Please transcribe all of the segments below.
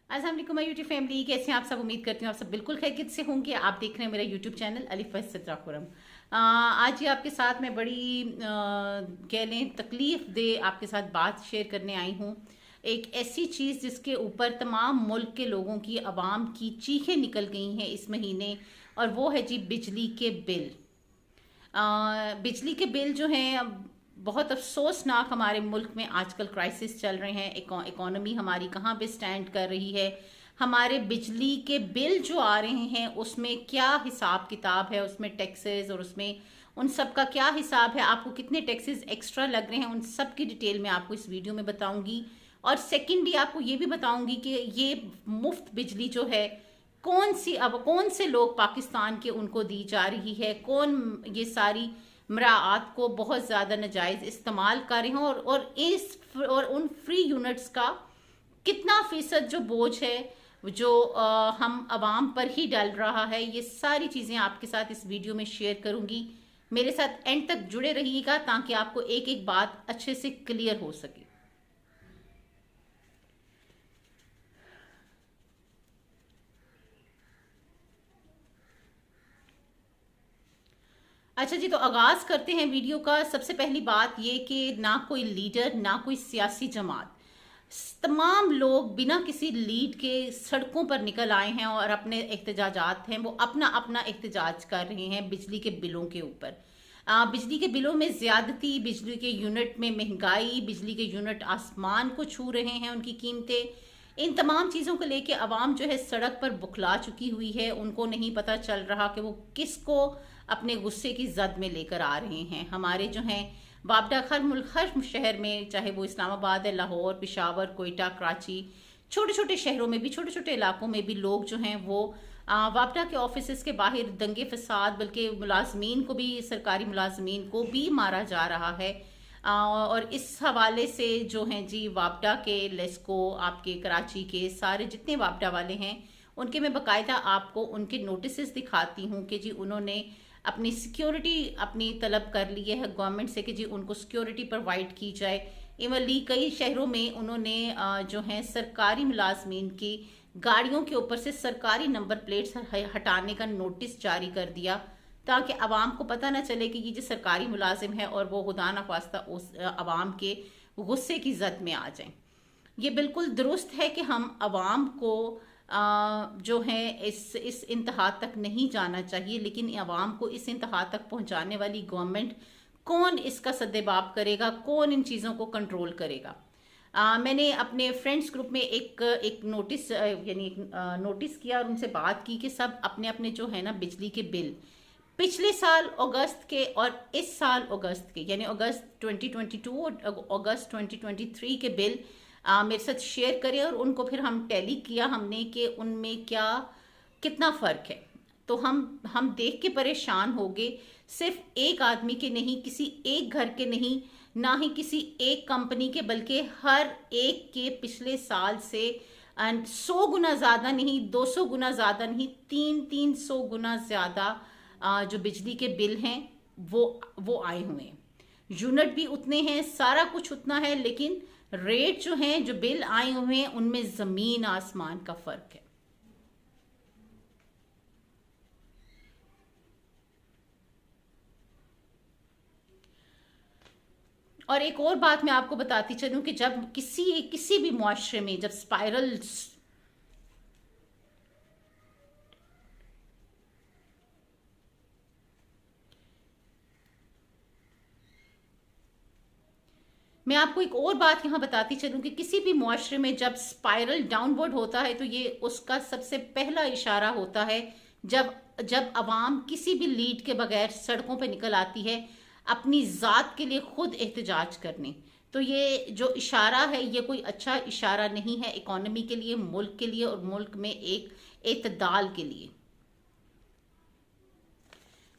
अस्सलाम वालेकुम my YouTube family, कैसे हैं आप सब। उम्मीद करती हूँ आप सब बिल्कुल खैरियत से होंगे। आप देख रहे हैं मेरा यूट्यूब चैनल अलिफ सिद्रा खुरम। आज ये आपके साथ मैं बड़ी कह लें तकलीफ दे आपके साथ बात शेयर करने आई हूँ। एक ऐसी चीज़ जिसके ऊपर तमाम मुल्क के लोगों की आवाम की चीखें निकल गई हैं इस महीने, और वो है जी बिजली के बिल। बिजली के बिल जो हैं अब बहुत अफसोसनाक हमारे मुल्क में आजकल क्राइसिस चल रहे हैं। इकोनॉमी हमारी कहाँ पे स्टैंड कर रही है, हमारे बिजली के बिल जो आ रहे हैं उसमें क्या हिसाब किताब है, उसमें टैक्सेस और उसमें उन सब का क्या हिसाब है, आपको कितने टैक्सेस एक्स्ट्रा लग रहे हैं, उन सब की डिटेल में आपको इस वीडियो में बताऊंगी। और सेकेंडली आपको ये भी बताऊंगी कि ये मुफ्त बिजली जो है कौन से लोग पाकिस्तान के उनको दी जा रही है, कौन ये सारी मराआत को बहुत ज़्यादा नाजायज़ इस्तेमाल कर रहे हैं, और उन फ्री यूनिट्स का कितना फीसद जो बोझ है जो हम आवाम पर ही डल रहा है। ये सारी चीज़ें आपके साथ इस वीडियो में शेयर करूंगी। मेरे साथ एंड तक जुड़े रहिएगा ताकि आपको एक एक बात अच्छे से क्लियर हो सके। अच्छा जी, तो आगाज करते हैं वीडियो का। सबसे पहली बात ये कि ना कोई लीडर ना कोई सियासी जमात, तमाम लोग बिना किसी लीड के सड़कों पर निकल आए हैं और अपने एहतजाजात हैं वो अपना अपना एहतजाज कर रहे हैं बिजली के बिलों के ऊपर। बिजली के बिलों में ज्यादती, बिजली के यूनिट में महंगाई, बिजली के यूनिट आसमान को छू रहे हैं उनकी कीमतें। इन तमाम चीज़ों को लेके आवाम जो है सड़क पर बुखला चुकी हुई है। उनको नहीं पता चल रहा कि वो किसको अपने गुस्से की जद में लेकर आ रहे हैं। हमारे जो हैं वापडा हर शहर में, चाहे वो इस्लामाबाद है, लाहौर, पेशावर, कोयटा, कराची, छोटे छोटे शहरों में भी, छोटे छोटे इलाकों में भी लोग जो हैं वो वापडा के ऑफिस के बाहर दंगे फसाद, बल्कि मुलाजमीन को भी, सरकारी मुलाजमीन को भी मारा जा रहा है। और इस हवाले से जो हैं जी वापडा के, लेस्को, आपके कराची के सारे जितने वापडा वाले हैं उनके मैं बाकायदा आपको उनके नोटिस दिखाती हूँ कि जी उन्होंने अपनी सिक्योरिटी अपनी तलब कर ली है गवर्नमेंट से कि जी उनको सिक्योरिटी प्रोवाइड की जाए। इवनली कई शहरों में उन्होंने जो है सरकारी मुलाजमीन की गाड़ियों के ऊपर से सरकारी नंबर प्लेट्स हटाने का नोटिस जारी कर दिया ताकि आवाम को पता ना चले कि ये जो सरकारी मुलाजिम है और वो खुदा न ख्वास्ता उस आवाम के गुस्से की जद में आ जाएं। ये बिल्कुल दुरुस्त है कि हम आवाम को जो है इस इंतहा तक नहीं जाना चाहिए, लेकिन आवाम को इस इंतहा तक पहुंचाने वाली गवर्नमेंट कौन इसका सद्देबाब करेगा, कौन इन चीज़ों को कंट्रोल करेगा। मैंने अपने फ्रेंड्स ग्रुप में एक नोटिस यानी एक नोटिस किया और उनसे बात की कि सब अपने अपने जो है ना बिजली के बिल पिछले साल अगस्त के और इस साल अगस्त के, यानी अगस्त 2022 और अगस्त 2023 के बिल मेरे साथ शेयर करें। और उनको फिर हम टैली किया हमने कि उनमें क्या कितना फ़र्क है। तो हम देख के परेशान हो गए। सिर्फ एक आदमी के नहीं, किसी एक घर के नहीं, ना ही किसी एक कंपनी के, बल्कि हर एक के पिछले साल से 100 गुना ज़्यादा नहीं, 200 गुना ज़्यादा नहीं, 300 गुना ज़्यादा जो बिजली के बिल हैं वो आए हुए हैं। यूनिट भी उतने हैं, सारा कुछ उतना है, लेकिन रेट जो हैं, जो बिल आए हुए हैं, उनमें जमीन आसमान का फर्क है। और एक और बात मैं आपको बताती चलूं कि जब किसी भी मुआशरे में जब स्पाइरल मैं आपको एक और बात यहाँ बताती चलूँ कि किसी भी मुआशरे में जब स्पाइरल डाउनवर्ड होता है तो ये उसका सबसे पहला इशारा होता है जब जब आवाम किसी भी लीड के बगैर सड़कों पर निकल आती है अपनी ज़ात के लिए खुद एहतजाज करने। तो ये जो इशारा है ये कोई अच्छा इशारा नहीं है इकोनॉमी के लिए, मुल्क के लिए, और मुल्क में एक एतदाल के लिए।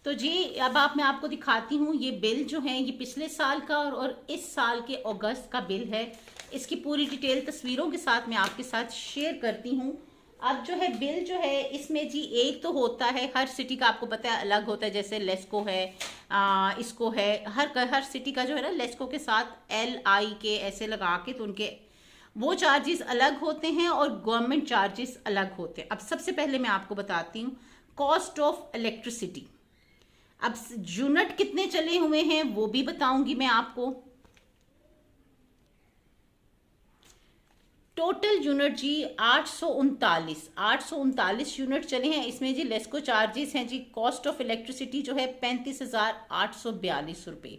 तो जी अब मैं आपको दिखाती हूँ ये बिल जो है, ये पिछले साल का और इस साल के अगस्त का बिल है। इसकी पूरी डिटेल तस्वीरों के साथ मैं आपके साथ शेयर करती हूँ। अब जो है बिल जो है इसमें जी एक तो होता है, हर सिटी का आपको पता है अलग होता है, जैसे लेस्को है, इसको है, हर सिटी का जो है ना लेस्को के साथ LI के ऐसे लगा के तो उनके वो चार्जेस अलग होते हैं और गवर्नमेंट चार्जेस अलग होते हैं। अब सबसे पहले मैं आपको बताती हूँ कॉस्ट ऑफ इलेक्ट्रिसिटी। अब यूनिट कितने चले हुए हैं वो भी बताऊंगी मैं आपको। टोटल यूनिट जी 839 यूनिट चले हैं। इसमें जी लेस्को चार्जेस हैं जी, कॉस्ट ऑफ इलेक्ट्रिसिटी जो है 35,842 रुपये।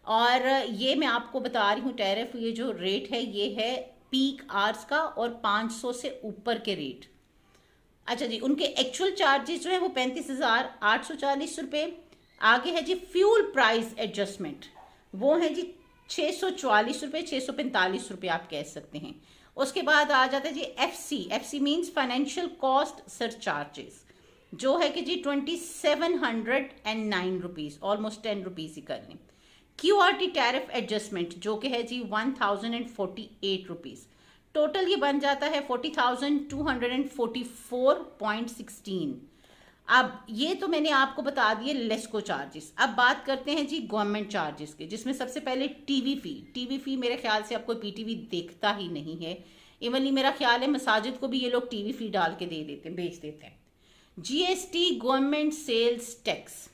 और ये मैं आपको बता रही हूँ टैरिफ, ये जो रेट है ये है पीक आवर्स का और 500 से ऊपर के रेट। अच्छा जी, उनके एक्चुअल चार्जेस जो है वो 35,840 रुपये। आगे है जी फ्यूल प्राइस एडजस्टमेंट, वो है जी 644 रुपये, 645 रुपये आप कह सकते हैं। उसके बाद आ जाता है G FC means financial cost surcharges, जो है कि जी 2709 रुपीज़, ऑलमोस्ट 10 रुपीज़ ही कर लें। क्यूआरटी टैरिफ एडजस्टमेंट जो कि है जी 1048 रुपीज़। टोटल ये बन जाता है 40,244.16। अब ये तो मैंने आपको बता दिए लेस्को चार्जेस। अब बात करते हैं जी गवर्नमेंट चार्जेस के, जिसमें सबसे पहले टीवी फी मेरे ख्याल से आपको पीटीवी देखता ही नहीं है। इवनली मेरा ख्याल है मसाजिद को भी ये लोग टीवी फी डाल के दे देते हैं, बेच देते हैं। GST government sales tax.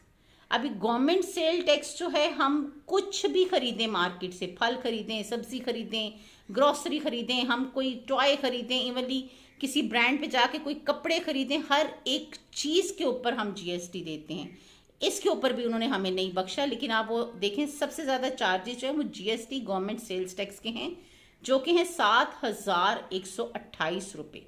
अभी गवर्नमेंट सेल टैक्स जो है, हम कुछ भी खरीदें मार्केट से, फल खरीदें, सब्जी खरीदें, ग्रोसरी खरीदें, हम कोई टॉय खरीदें, इवनली किसी ब्रांड पे जाके कोई कपड़े खरीदें, हर एक चीज़ के ऊपर हम जीएसटी देते हैं। इसके ऊपर भी उन्होंने हमें नहीं बख्शा। लेकिन आप वो देखें सबसे ज़्यादा चार्जेस जो है वो जीएसटी गवर्नमेंट सेल्स टैक्स के हैं, जो कि हैं 7,128 रुपये।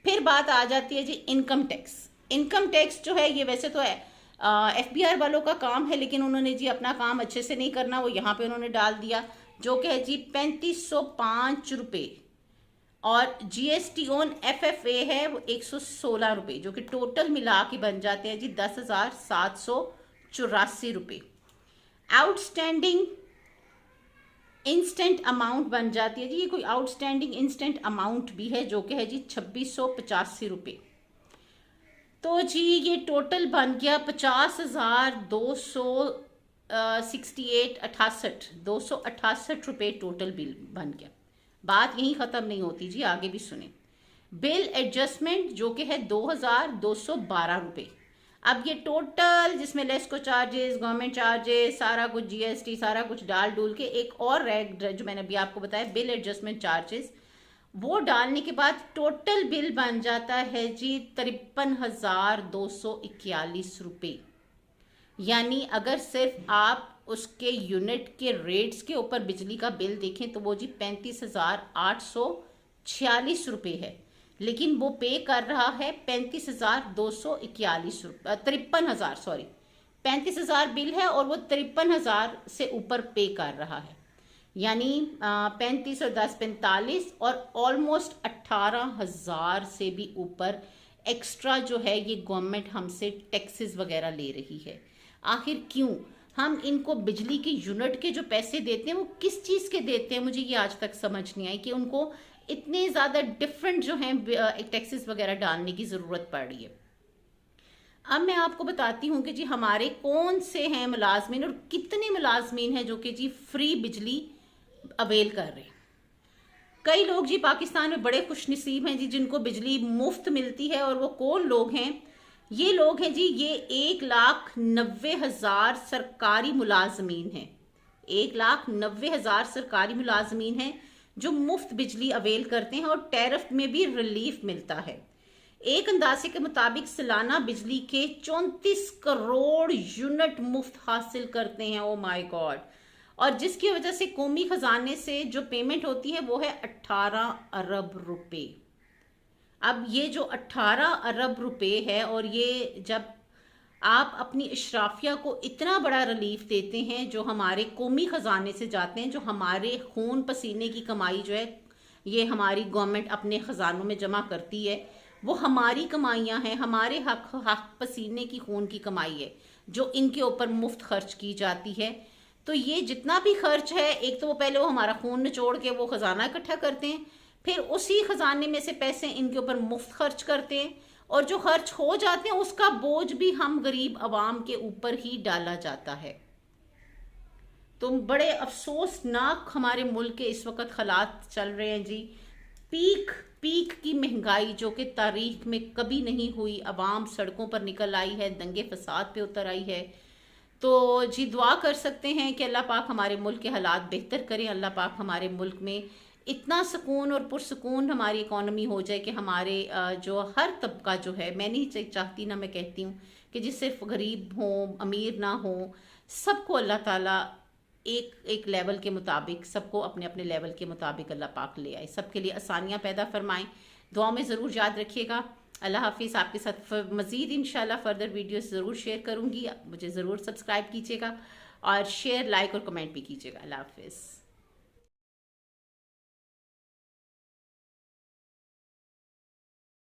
फिर बात आ जाती है जी इनकम टैक्स। इनकम टैक्स जो है ये वैसे तो है एफबीआर वालों का काम है, लेकिन उन्होंने जी अपना काम अच्छे से नहीं करना, वो यहाँ पे उन्होंने डाल दिया, जो कि है जी 3505 रुपये। और जीएसटी ऑन एफएफए है वो 116 रुपये, जो कि टोटल मिला के बन जाते हैं जी 10,784 रुपये। आउटस्टैंडिंग इंस्टेंट अमाउंट बन जाती है जी, ये कोई आउटस्टैंडिंग इंस्टेंट अमाउंट भी है, जो कि है जी 2685 रुपये। तो जी ये टोटल बन गया 50,268 रुपये टोटल बिल बन गया। बात यहीं ख़त्म नहीं होती जी, आगे भी सुने। बिल एडजस्टमेंट जो कि है 2,212 रुपये। अब ये टोटल जिसमें लेस्को चार्जेस, गवर्नमेंट चार्जेस, सारा कुछ जीएसटी, सारा कुछ डाल डूल के एक और रैग जो मैंने अभी आपको बताया बिल एडजस्टमेंट चार्जेस, वो डालने के बाद टोटल बिल बन जाता है जी 53,241 रुपये। यानी अगर सिर्फ आप उसके यूनिट के रेट्स के ऊपर बिजली का बिल देखें तो वो जी 35,846 रुपये है, लेकिन वो पे कर रहा है 35,241 रुपये, 53,000 सॉरी, 35,000 बिल है और वो 53,000 से ऊपर पे कर रहा है। यानी 35 और 10 45 और ऑलमोस्ट 18,000 से भी ऊपर एक्स्ट्रा जो है ये गवर्नमेंट हमसे टैक्सेस वगैरह ले रही है। आखिर क्यों हम इनको बिजली के यूनिट के जो पैसे देते हैं वो किस चीज़ के देते हैं, मुझे ये आज तक समझ नहीं आई कि उनको इतने ज़्यादा डिफरेंट जो हैं टैक्सेस वगैरह डालने की ज़रूरत पड़ रही है। अब मैं आपको बताती हूँ कि जी हमारे कौन से हैं मुलाजमीन और कितने मुलाजमीन हैं जो कि जी फ्री बिजली अवेल कर रहे हैं। कई लोग जी पाकिस्तान में बड़े खुशनसीब हैं जी जिनको बिजली मुफ्त मिलती है, और वो कौन लोग हैं? ये लोग हैं जी, ये 1,90,000 सरकारी मुलाजमीन हैं। 1,90,000 सरकारी मुलाजमीन हैं जो मुफ्त बिजली अवेल करते हैं और टैरिफ में भी रिलीफ मिलता है। एक अंदाजे के मुताबिक सालाना बिजली के 34 करोड़ यूनिट मुफ्त हासिल करते हैं। Oh my God. और जिसकी वजह से कौमी खजाने से जो पेमेंट होती है वो है 18 अरब रुपए। अब ये जो 18 अरब रुपए है, और ये जब आप अपनी इशराफिया को इतना बड़ा रिलीफ देते हैं जो हमारे कौमी खजाने से जाते हैं, जो हमारे खून पसीने की कमाई जो है ये हमारी गवर्नमेंट अपने खजानों में जमा करती है, वो हमारी कमाइयाँ हैं, हमारे हक पसीने की खून की कमाई है जो इनके ऊपर मुफ्त खर्च की जाती है। तो ये जितना भी खर्च है, एक तो वो पहले वो हमारा खून निचोड़ के वो खजाना इकट्ठा करते हैं, फिर उसी खजाने में से पैसे इनके ऊपर मुफ्त खर्च करते हैं, और जो खर्च हो जाते हैं उसका बोझ भी हम गरीब आवाम के ऊपर ही डाला जाता है। तो बड़े अफसोसनाक हमारे मुल्क के इस वक्त हालात चल रहे हैं जी। पीक पीक की महंगाई जो कि तारीख में कभी नहीं हुई, अवाम सड़कों पर निकल आई है, दंगे फसाद पे उतर आई है। तो जी दुआ कर सकते हैं कि अल्लाह पाक हमारे मुल्क के हालात बेहतर करें, अल्लाह पाक हमारे मुल्क में इतना सुकून और पुरसुकून हमारी इकोनॉमी हो जाए कि हमारे जो हर तबका जो है, मैं नहीं चाहती ना, मैं कहती हूँ कि जिस सिर्फ गरीब हो अमीर ना हो, सबको अल्लाह ताला एक एक लेवल के मुताबिक, सबको अपने अपने लेवल के मुताबिक अल्लाह पाक ले आए, सबके लिए आसानियाँ पैदा फरमाएं। दुआ में ज़रूर याद रखिएगा। अल्लाह हाफिज़। आपके साथ मज़ीद इंशाल्लाह फ़र्दर वीडियोस ज़रूर शेयर करूँगी। मुझे ज़रूर सब्सक्राइब कीजिएगा और शेयर, लाइक और कमेंट भी कीजिएगा। अल्लाह हाफिज़।